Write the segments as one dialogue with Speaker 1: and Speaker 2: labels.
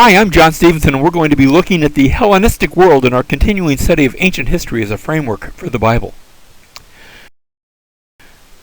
Speaker 1: Hi, I'm John Stevenson, and we're going to be looking at the Hellenistic world in our continuing study of ancient history as a framework for the Bible.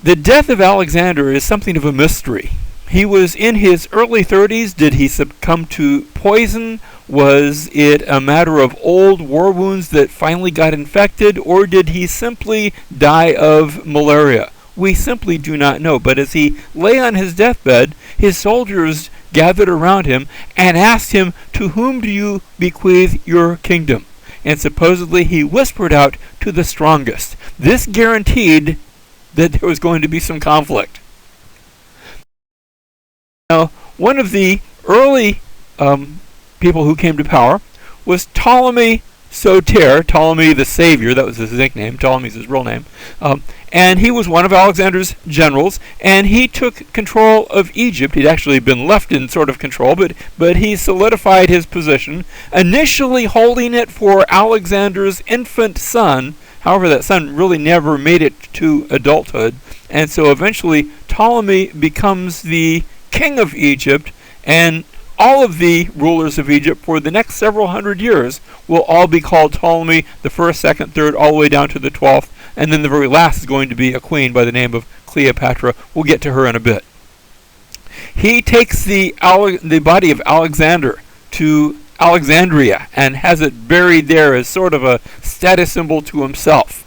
Speaker 1: The death of Alexander is something of a mystery. He was in his early 30s. Did he succumb to poison? Was it a matter of old war wounds that finally got infected? Or did he simply die of malaria? We simply do not know. But as he lay on his deathbed, his soldiers gathered around him and asked him, "To whom do you bequeath your kingdom?" And supposedly he whispered out, "To the strongest." This guaranteed that there was going to be some conflict. Now, one of the early people who came to power was Ptolemy Soter, Ptolemy the Savior. That was his nickname. Ptolemy's his real name. And he was one of Alexander's generals, and he took control of Egypt. He'd actually been left in sort of control, but he solidified his position, initially holding it for Alexander's infant son. However, that son really never made it to adulthood, and so eventually Ptolemy becomes the king of Egypt, and all of the rulers of Egypt for the next several hundred years will all be called Ptolemy, the first, second, third, all the way down to the 12th, and then the very last is going to be a queen by the name of Cleopatra. We'll get to her in a bit. He takes the body of Alexander to Alexandria and has it buried there as sort of a status symbol to himself.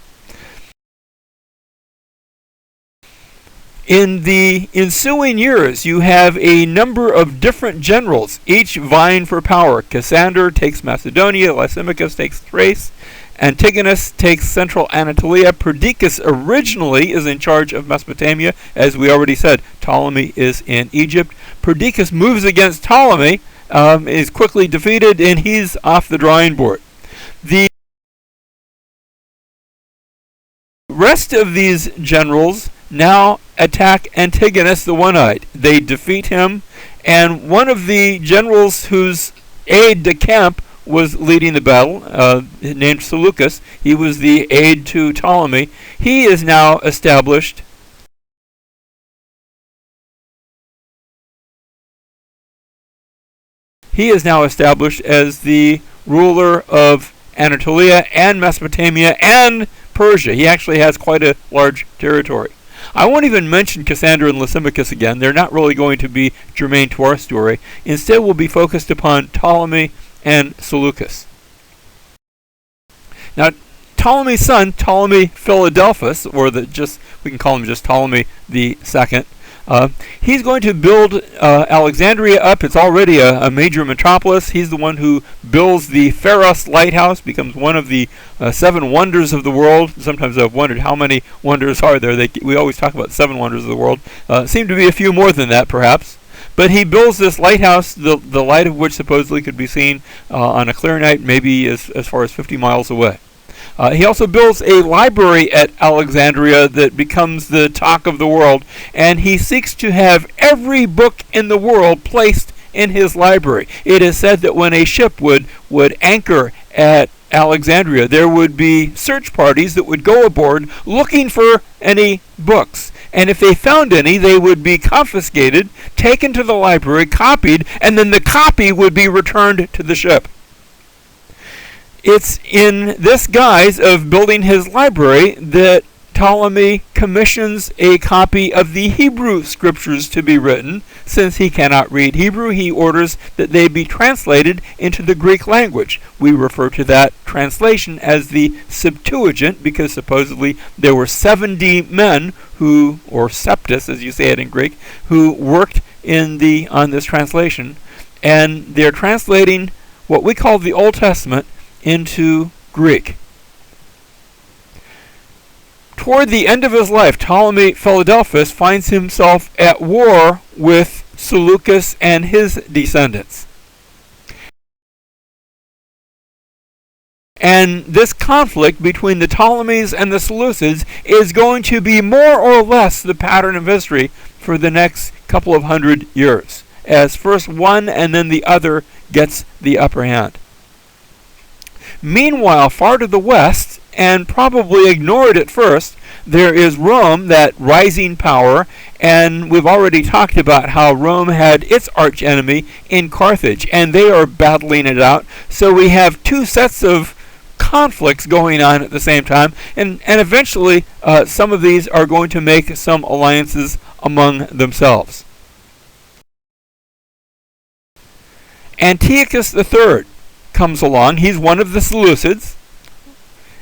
Speaker 1: In the ensuing years, you have a number of different generals, each vying for power. Cassander takes Macedonia, Lysimachus takes Thrace, Antigonus takes central Anatolia. Perdiccas originally is in charge of Mesopotamia. As we already said, Ptolemy is in Egypt. Perdiccas moves against Ptolemy, is quickly defeated, and he's off the drawing board. The rest of these generals now attack Antigonus the One-Eyed. They defeat him, and one of the generals whose aide-de-camp was leading the battle, named Seleucus, he was the aide to Ptolemy. He is now established as the ruler of Anatolia and Mesopotamia and Persia. He actually has quite a large territory. I won't even mention Cassander and Lysimachus again. They're not really going to be germane to our story. Instead, we'll be focused upon Ptolemy and Seleucus. Now, Ptolemy's son, Ptolemy Philadelphus, or we can call him just Ptolemy the Second, he's going to build Alexandria up. It's already a major metropolis. He's the one who builds the Pharos lighthouse, becomes one of the 7 wonders of the world. Sometimes I've wondered how many wonders are there. We always talk about 7 wonders of the world. Seem to be a few more than that, perhaps. But he builds this lighthouse, the light of which supposedly could be seen on a clear night, maybe as far as 50 miles away. He also builds a library at Alexandria that becomes the talk of the world, and he seeks to have every book in the world placed in his library. It is said that when a ship would anchor at Alexandria, there would be search parties that would go aboard looking for any books. And if they found any, they would be confiscated, taken to the library, copied, and then the copy would be returned to the ship. It's in this guise of building his library that Ptolemy commissions a copy of the Hebrew scriptures to be written. Since he cannot read Hebrew, he orders that they be translated into the Greek language. We refer to that translation as the Septuagint because supposedly there were 70 men who, or septus as you say it in Greek, who worked on this translation, and they're translating what we call the Old Testament into Greek. Toward the end of his life, Ptolemy Philadelphus finds himself at war with Seleucus and his descendants. And this conflict between the Ptolemies and the Seleucids is going to be more or less the pattern of history for the next couple of hundred years, as first one and then the other gets the upper hand. Meanwhile, far to the west, and probably ignored at first, there is Rome, that rising power, And we've already talked about how Rome had its archenemy in Carthage, and they are battling it out. So we have two sets of conflicts going on at the same time, and eventually some of these are going to make some alliances among themselves. Antiochus III comes along. He's one of the Seleucids,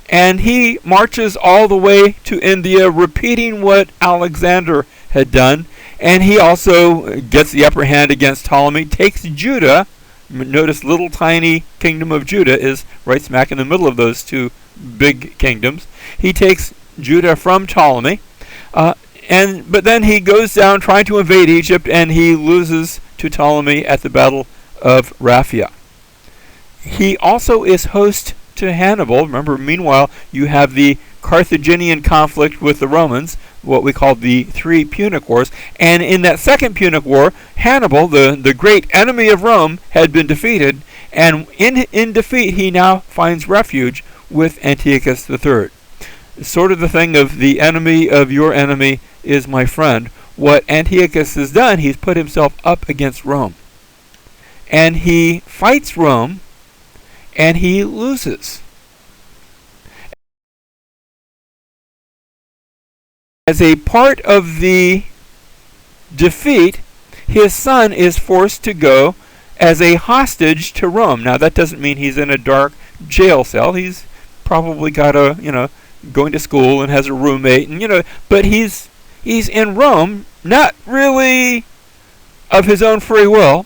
Speaker 1: and he marches all the way to India, repeating what Alexander had done, and he also gets the upper hand against Ptolemy, takes Judah. Notice little tiny kingdom of Judah is right smack in the middle of those two big kingdoms. He takes Judah from Ptolemy, but then he goes down trying to invade Egypt, and he loses to Ptolemy at the Battle of Raphia. He also is host to Hannibal. Remember, meanwhile, you have the Carthaginian conflict with the Romans, what we call the Three Punic Wars. And in that Second Punic War, Hannibal, the great enemy of Rome, had been defeated. And in defeat, he now finds refuge with Antiochus III. Sort of the thing of the enemy of your enemy is my friend. What Antiochus has done, he's put himself up against Rome. And he fights Rome, and he loses. As a part of the defeat, his son is forced to go as a hostage to Rome. Now, that doesn't mean he's in a dark jail cell. He's probably got going to school and has a roommate, and but he's in Rome, not really of his own free will.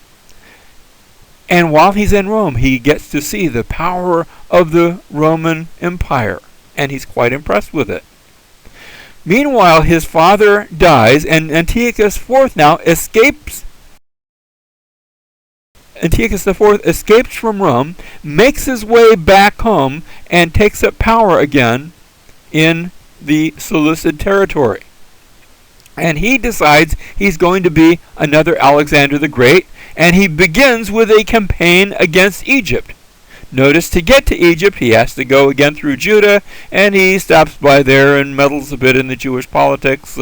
Speaker 1: And while he's in Rome, he gets to see the power of the Roman Empire, and he's quite impressed with it. Meanwhile, his father dies, and Antiochus IV now escapes. Antiochus IV escapes from Rome, makes his way back home, and takes up power again in the Seleucid territory. And he decides he's going to be another Alexander the Great, and he begins with a campaign against Egypt. Notice, to get to Egypt, he has to go again through Judah, and he stops by there and meddles a bit in the Jewish politics.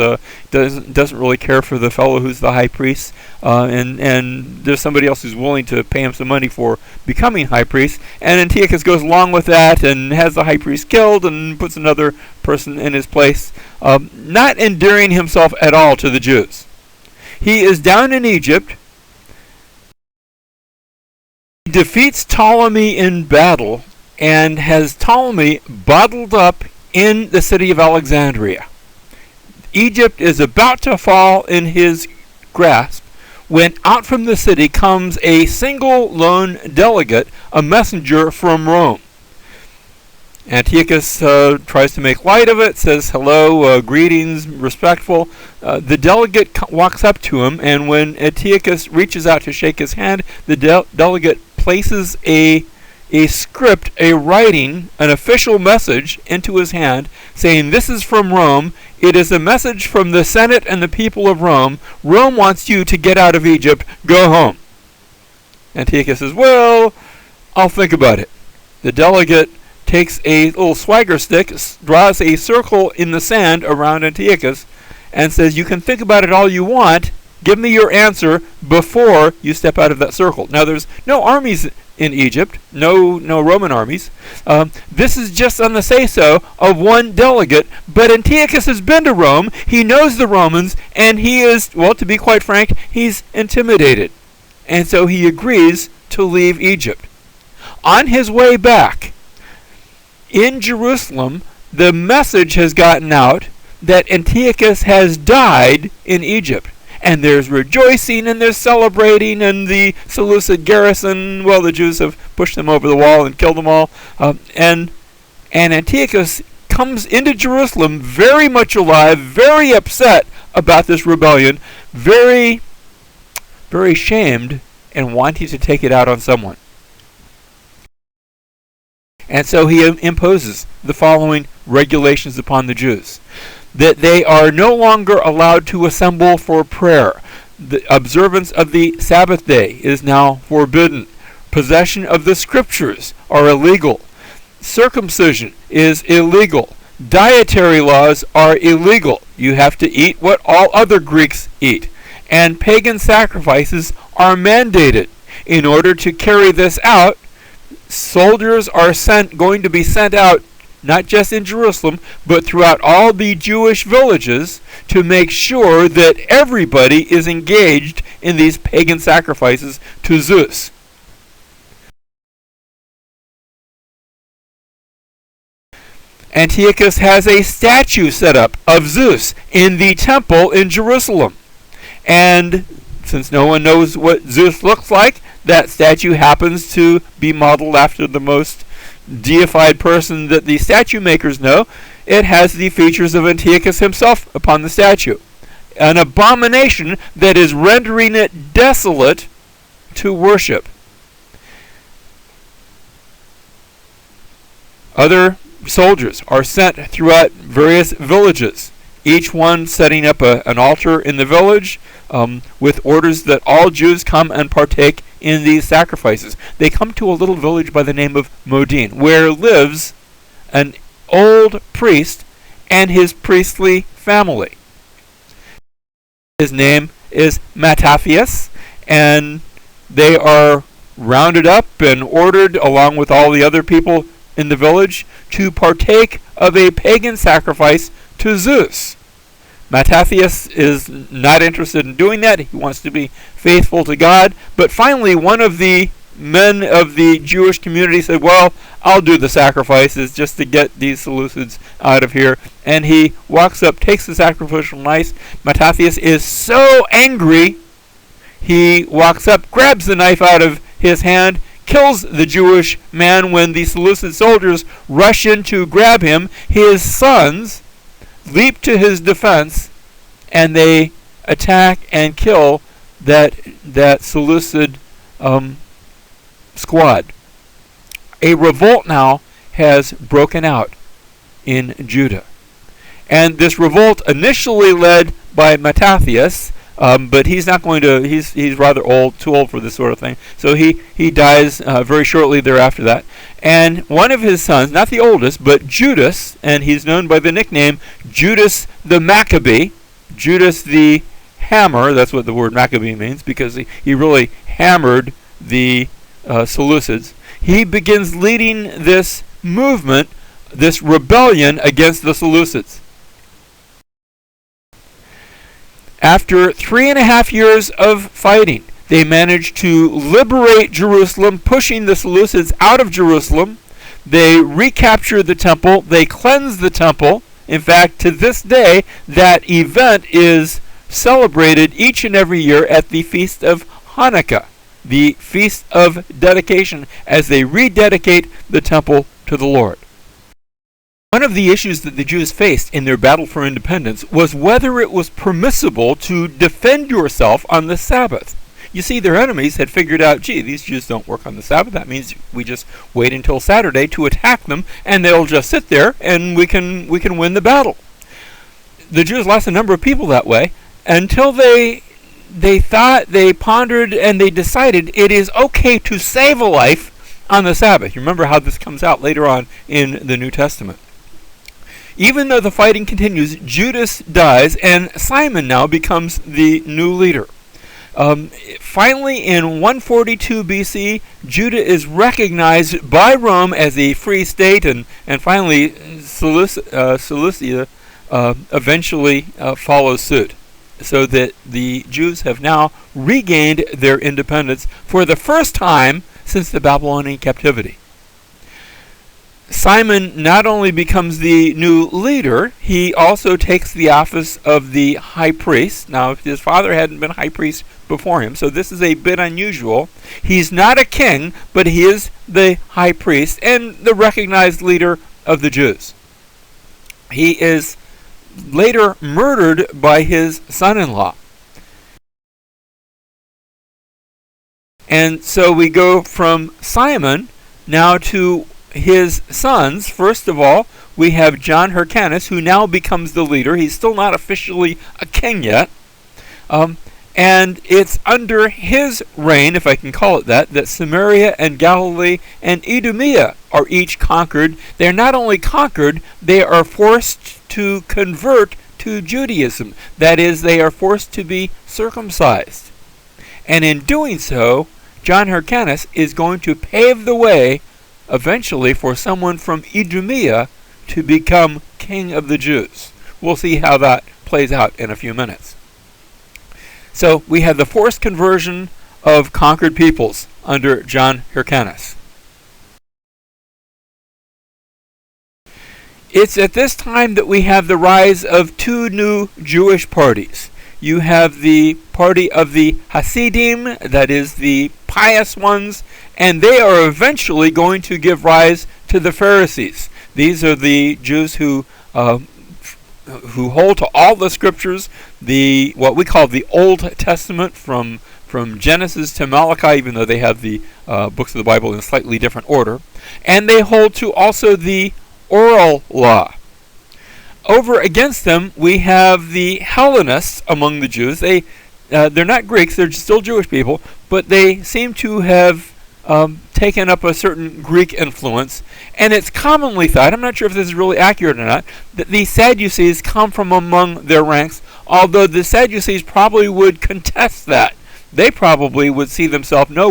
Speaker 1: Doesn't really care for the fellow who's the high priest, and there's somebody else who's willing to pay him some money for becoming high priest. And Antiochus goes along with that and has the high priest killed and puts another person in his place, not endearing himself at all to the Jews. He is down in Egypt. Defeats Ptolemy in battle and has Ptolemy bottled up in the city of Alexandria. Egypt is about to fall in his grasp when out from the city comes a single lone delegate, a messenger from Rome. Antiochus tries to make light of it, says hello, greetings, respectful. The delegate walks up to him, and when Antiochus reaches out to shake his hand, the delegate places a script, a writing, an official message into his hand, saying, "This is from Rome. It is a message from the Senate and the people of Rome. Rome wants you to get out of Egypt. Go home." Antiochus says, "Well, I'll think about it." The delegate takes a little swagger stick, draws a circle in the sand around Antiochus, and says, "You can think about it all you want. Give me your answer before you step out of that circle." Now, there's no armies in Egypt, no Roman armies. This is just on the say-so of one delegate, but Antiochus has been to Rome. He knows the Romans, and he is, well, to be quite frank, he's intimidated. And so he agrees to leave Egypt. On his way back, in Jerusalem, the message has gotten out that Antiochus has died in Egypt. And there's rejoicing and there's celebrating, and the Seleucid garrison, well, the Jews have pushed them over the wall and killed them all. And Antiochus comes into Jerusalem very much alive, very upset about this rebellion, very, very shamed, and wanting to take it out on someone. And so he imposes the following regulations upon the Jews: that they are no longer allowed to assemble for prayer. The observance of the Sabbath day is now forbidden. Possession of the scriptures are illegal. Circumcision is illegal. Dietary laws are illegal. You have to eat what all other Greeks eat. And pagan sacrifices are mandated. In order to carry this out, soldiers are going to be sent out not just in Jerusalem, but throughout all the Jewish villages to make sure that everybody is engaged in these pagan sacrifices to Zeus. Antiochus has a statue set up of Zeus in the temple in Jerusalem. And since no one knows what Zeus looks like, that statue happens to be modeled after the most deified person that the statue makers know. It has the features of Antiochus himself upon the statue. An abomination that is rendering it desolate to worship. Other soldiers are sent throughout various villages, each one setting up an altar in the village with orders that all Jews come and partake in these sacrifices. They come to a little village by the name of Modin, where lives an old priest and his priestly family. His name is Mattathias, and they are rounded up and ordered, along with all the other people in the village, to partake of a pagan sacrifice to Zeus. Mattathias is not interested in doing that. He wants to be faithful to God. But finally, one of the men of the Jewish community said, well, I'll do the sacrifices just to get these Seleucids out of here. And he walks up, takes the sacrificial knife. Mattathias is so angry, he walks up, grabs the knife out of his hand, kills the Jewish man. When the Seleucid soldiers rush in to grab him, his sons leap to his defense, and they attack and kill that Seleucid squad. A revolt now has broken out in Judah. And this revolt initially led by Mattathias, but he's not going to, he's rather old, too old for this sort of thing. So he dies very shortly thereafter that. And one of his sons, not the oldest, but Judas, and he's known by the nickname Judas the Maccabee, Judas the Hammer, that's what the word Maccabee means, because he really hammered the Seleucids. He begins leading this movement, this rebellion against the Seleucids. After 3.5 years of fighting, they managed to liberate Jerusalem, pushing the Seleucids out of Jerusalem. They recaptured the temple. They cleansed the temple. In fact, to this day, that event is celebrated each and every year at the Feast of Hanukkah, the Feast of Dedication, as they rededicate the temple to the Lord. One of the issues that the Jews faced in their battle for independence was whether it was permissible to defend yourself on the Sabbath. You see, their enemies had figured out, gee, these Jews don't work on the Sabbath. That means we just wait until Saturday to attack them, and they'll just sit there, and we can win the battle. The Jews lost a number of people that way, until they thought, they pondered, and they decided it is okay to save a life on the Sabbath. You remember how this comes out later on in the New Testament. Even though the fighting continues, Judas dies, and Simon now becomes the new leader. Finally, in 142 BC, Judah is recognized by Rome as a free state, and finally Seleucia eventually follows suit, so that the Jews have now regained their independence for the first time since the Babylonian captivity. Simon not only becomes the new leader, he also takes the office of the high priest. Now, his father hadn't been high priest before him, so this is a bit unusual. He's not a king, but he is the high priest and the recognized leader of the Jews. He is later murdered by his son-in-law. And so we go from Simon now to his sons. First of all, we have John Hyrcanus, who now becomes the leader. He's still not officially a king yet. And it's under his reign, if I can call it that, that Samaria and Galilee and Idumea are each conquered. They're not only conquered, they are forced to convert to Judaism. That is, they are forced to be circumcised. And in doing so, John Hyrcanus is going to pave the way eventually for someone from Idumea to become king of the Jews. We'll see how that plays out in a few minutes. So we have the forced conversion of conquered peoples under John Hyrcanus. It's at this time that we have the rise of two new Jewish parties. You have the party of the Hasidim, that is the pious ones, and they are eventually going to give rise to the Pharisees. These are the Jews who hold to all the scriptures, what we call the Old Testament from Genesis to Malachi, even though they have the books of the Bible in a slightly different order. And they hold to also the oral law. Over against them, we have the Hellenists among the Jews. They're not Greeks, they're still Jewish people, but they seem to have taken up a certain Greek influence, and it's commonly thought, I'm not sure if this is really accurate or not, that the Sadducees come from among their ranks, although the Sadducees probably would contest that. They probably would see themselves, no,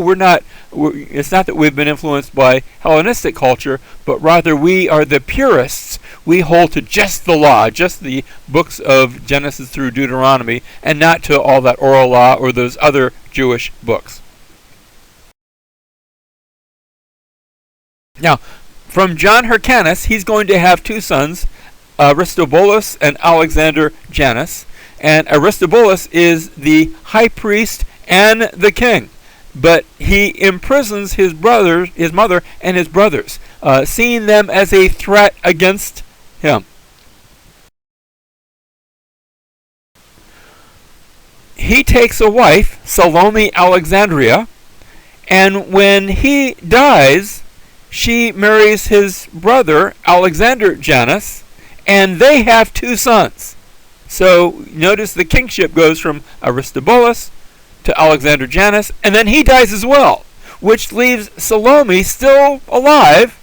Speaker 1: it's not that we've been influenced by Hellenistic culture, but rather we are the purists. We hold to just the law, just the books of Genesis through Deuteronomy, and not to all that oral law or those other Jewish books. Now, from John Hyrcanus, he's going to have two sons, Aristobulus and Alexander Janus. And Aristobulus is the high priest and the king. But he imprisons his mother, and his brothers, seeing them as a threat against him. He takes a wife, Salome Alexandria, and when he dies, she marries his brother, Alexander Janus, and they have two sons. So notice the kingship goes from Aristobulus to Alexander Janus, and then he dies as well, which leaves Salome still alive,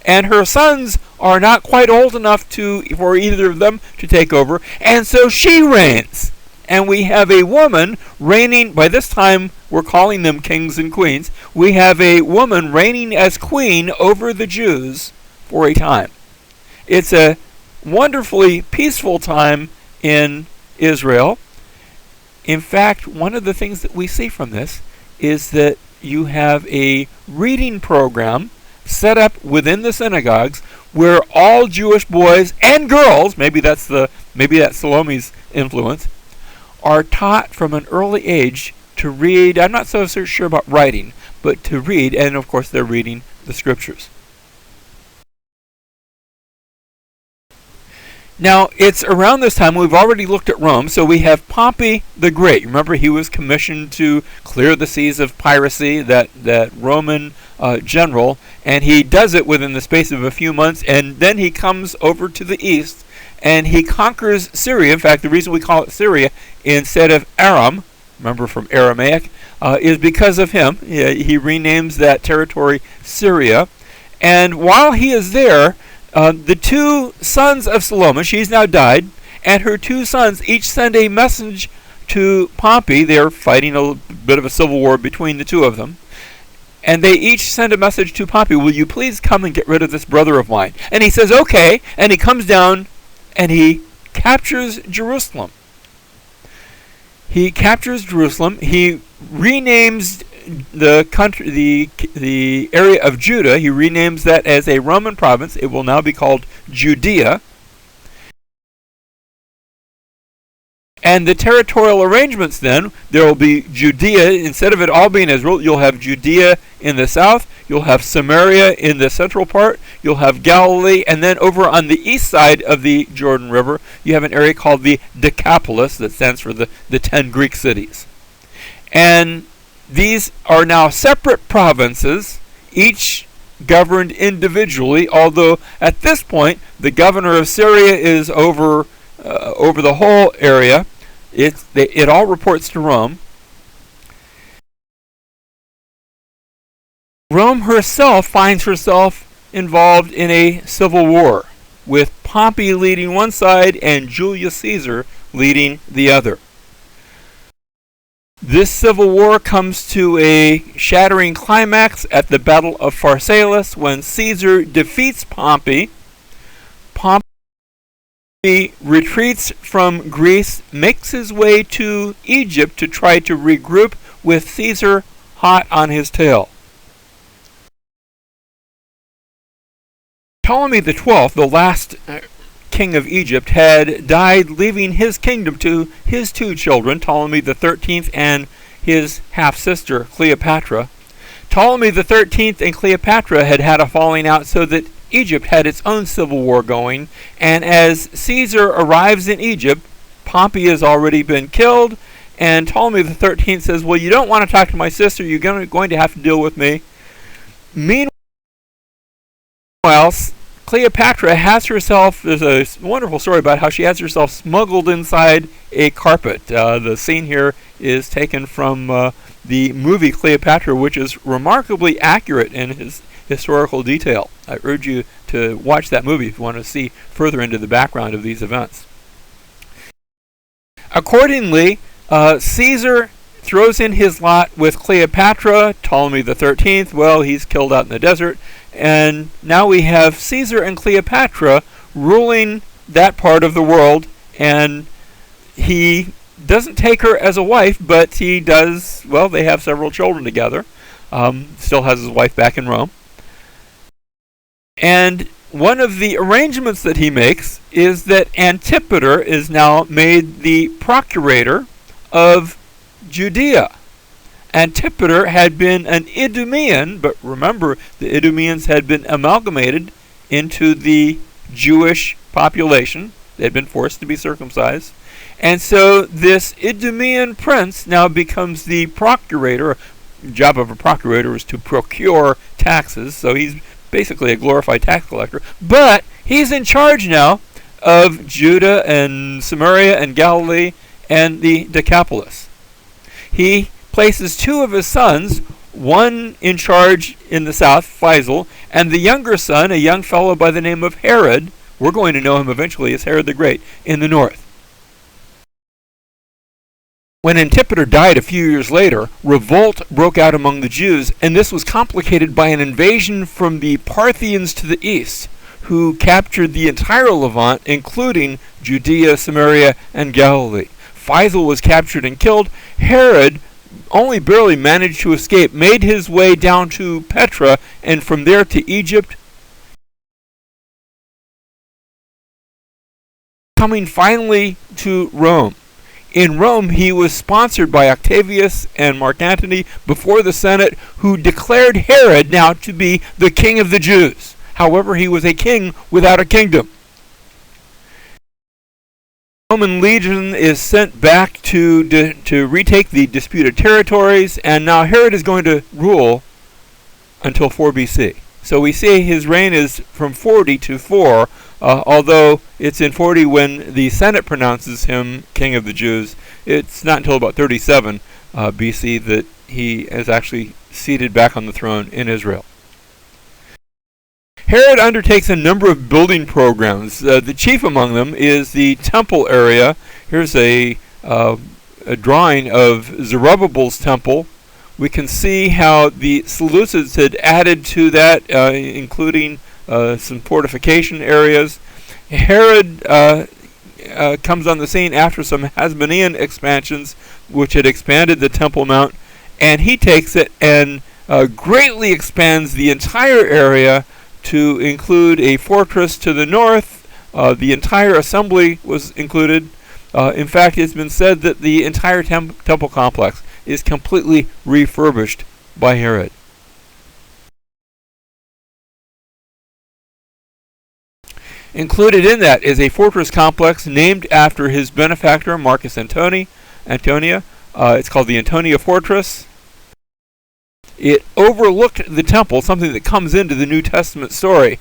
Speaker 1: and her sons are not quite old enough for either of them to take over, and so she reigns. And we have a woman reigning, by this time we're calling them kings and queens, we have a woman reigning as queen over the Jews for a time. It's a wonderfully peaceful time in Israel. In fact, one of the things that we see from this is that you have a reading program set up within the synagogues where all Jewish boys and girls, maybe that's Salome's influence, are taught from an early age to read. I'm not so sure about writing, but to read, and of course they're reading the scriptures. Now, it's around this time, we've already looked at Rome, so we have Pompey the Great. Remember, he was commissioned to clear the seas of piracy, that Roman general, and he does it within the space of a few months, and then he comes over to the east, and he conquers Syria. In fact, the reason we call it Syria instead of Aram, remember from Aramaic, is because of him. He renames that territory Syria, and while he is there, the two sons of Salome, she's now died, and her two sons each send a message to Pompey. They're fighting a bit of a civil war between the two of them. And they each send a message to Pompey, will you please come and get rid of this brother of mine? And he says, okay, and he comes down and he captures Jerusalem. He captures Jerusalem. He renames the country, the area of Judah. He renames that as a Roman province. It will now be called Judea. And the territorial arrangements then, there will be Judea, instead of it all being Israel, you'll have Judea in the south, you'll have Samaria in the central part, you'll have Galilee, and then over on the east side of the Jordan River, you have an area called the Decapolis, that stands for the 10 Greek cities. And these are now separate provinces, each governed individually, although at this point, the governor of Syria is over the whole area. It all reports to Rome. Rome herself finds herself involved in a civil war, with Pompey leading one side and Julius Caesar leading the other. This civil war comes to a shattering climax at the Battle of Pharsalus when Caesar defeats Pompey. Pompey retreats from Greece, makes his way to Egypt to try to regroup with Caesar hot on his tail. Ptolemy XII, the last king of Egypt, had died, leaving his kingdom to his two children, Ptolemy XIII and his half-sister, Cleopatra. Ptolemy XIII and Cleopatra had a falling out, so that Egypt had its own civil war going, and as Caesar arrives in Egypt, Pompey has already been killed, and Ptolemy XIII says, well, you don't want to talk to my sister, you're going to have to deal with me. Meanwhile, Cleopatra has herself, there's a wonderful story about how she has herself smuggled inside a carpet. The scene here is taken from the movie Cleopatra, which is remarkably accurate in his historical detail. I urge you to watch that movie if you want to see further into the background of these events. Accordingly, Caesar throws in his lot with Cleopatra. Ptolemy XIII, well, he's killed out in the desert. And now we have Caesar and Cleopatra ruling that part of the world, and he doesn't take her as a wife, but he does, well, they have several children together. Still has his wife back in Rome. And one of the arrangements that he makes is that Antipater is now made the procurator of Judea. Antipater had been an Idumean, but remember, the Idumeans had been amalgamated into the Jewish population. They had been forced to be circumcised. And so this Idumean prince now becomes the procurator. The job of a procurator is to procure taxes, so he's basically a glorified tax collector. But he's in charge now of Judah and Samaria and Galilee and the Decapolis. He places two of his sons, one in charge in the south, Faisal, and the younger son, a young fellow by the name of Herod, we're going to know him eventually as Herod the Great, in the north. When Antipater died a few years later, revolt broke out among the Jews, and this was complicated by an invasion from the Parthians to the east, who captured the entire Levant, including Judea, Samaria, and Galilee. Faisal was captured and killed. Herod only barely managed to escape, made his way down to Petra, and from there to Egypt, coming finally to Rome. In Rome, he was sponsored by Octavius and Mark Antony before the Senate, who declared Herod now to be the king of the Jews. However, he was a king without a kingdom. Roman legion is sent back to retake the disputed territories, and now Herod is going to rule until 4 BC. So we see his reign is from 40 to 4, although it's in 40 when the Senate pronounces him king of the Jews. It's not until about 37 BC that he is actually seated back on the throne in Israel. Herod undertakes a number of building programs. The chief among them is the temple area. Here's a drawing of Zerubbabel's temple. We can see how the Seleucids had added to that, including some fortification areas. Herod comes on the scene after some Hasmonean expansions, which had expanded the Temple Mount, and he takes it and greatly expands the entire area to include a fortress to the north. The entire assembly was included. In fact, it's been said that the entire temple complex is completely refurbished by Herod. Included in that is a fortress complex named after his benefactor, Marcus Antonia. It's called the Antonia Fortress. It overlooked the temple, something that comes into the New Testament story.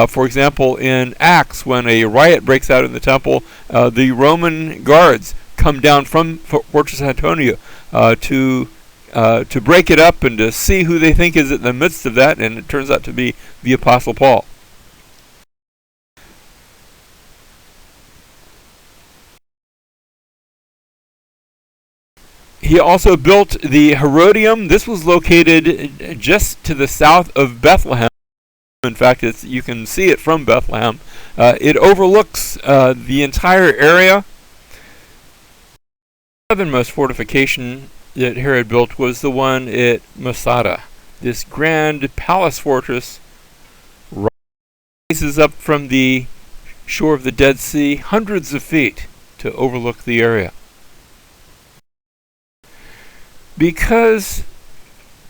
Speaker 1: For example, in Acts, when a riot breaks out in the temple, the Roman guards come down from Fortress Antonia to break it up and to see who they think is in the midst of that, and it turns out to be the Apostle Paul. He also built the Herodium. This was located just to the south of Bethlehem. In fact, you can see it from Bethlehem. It overlooks the entire area. The southernmost fortification that Herod built was the one at Masada. This grand palace fortress rises up from the shore of the Dead Sea hundreds of feet to overlook the area. Because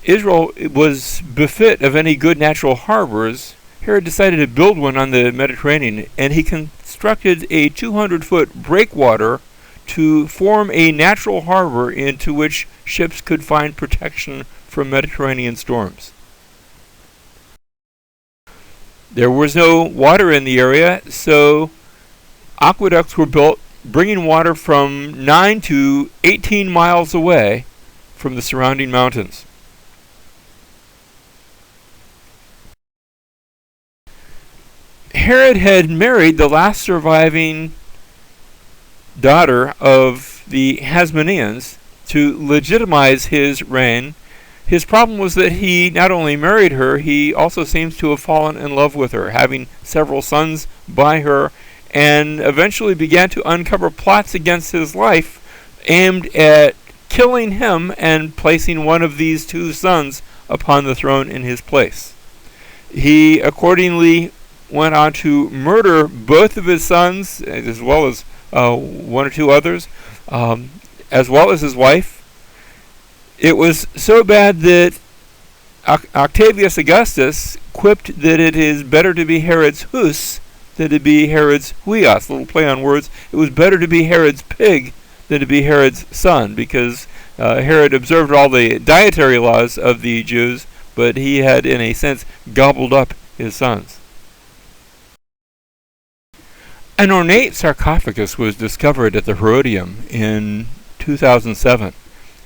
Speaker 1: Israel was bereft of any good natural harbors, Herod decided to build one on the Mediterranean, and he constructed a 200-foot breakwater to form a natural harbor into which ships could find protection from Mediterranean storms. There was no water in the area, so aqueducts were built, bringing water from 9 to 18 miles away from the surrounding mountains. Herod had married the last surviving daughter of the Hasmoneans to legitimize his reign. His problem was that he not only married her, he also seems to have fallen in love with her, having several sons by her, and eventually began to uncover plots against his life aimed at killing him and placing one of these two sons upon the throne in his place. He accordingly went on to murder both of his sons, as well as one or two others, as well as his wife. It was so bad that Octavius Augustus quipped that it is better to be Herod's hus than to be Herod's huios. A little play on words. It was better to be Herod's pig than to be Herod's son, because Herod observed all the dietary laws of the Jews, but he had, in a sense, gobbled up his sons. An ornate sarcophagus was discovered at the Herodium in 2007,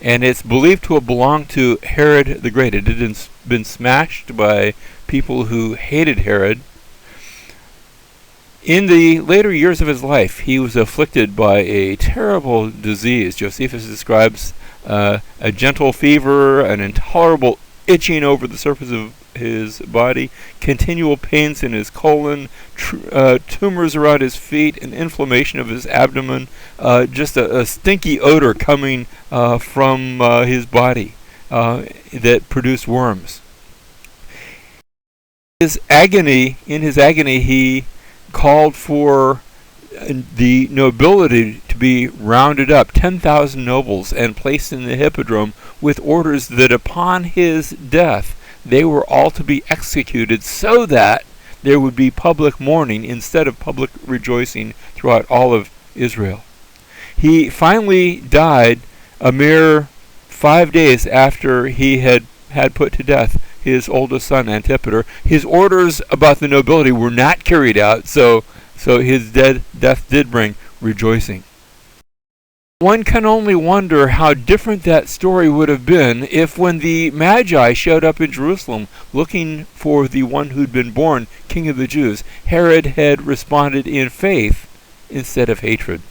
Speaker 1: and it's believed to have belonged to Herod the Great. It had been smashed by people who hated Herod. In the later years of his life, he was afflicted by a terrible disease. Josephus describes a gentle fever, an intolerable itching over the surface of his body, continual pains in his colon, tumors around his feet, an inflammation of his abdomen, just a stinky odor coming from his body that produced worms. In his agony, he called for the nobility to be rounded up, 10,000 nobles, and placed in the hippodrome with orders that upon his death they were all to be executed, so that there would be public mourning instead of public rejoicing throughout all of Israel. He finally died a mere 5 days after he had put to death his oldest son, Antipater. His orders about the nobility were not carried out, so his death did bring rejoicing. One can only wonder how different that story would have been if, when the Magi showed up in Jerusalem looking for the one who'd been born King of the Jews, Herod had responded in faith instead of hatred.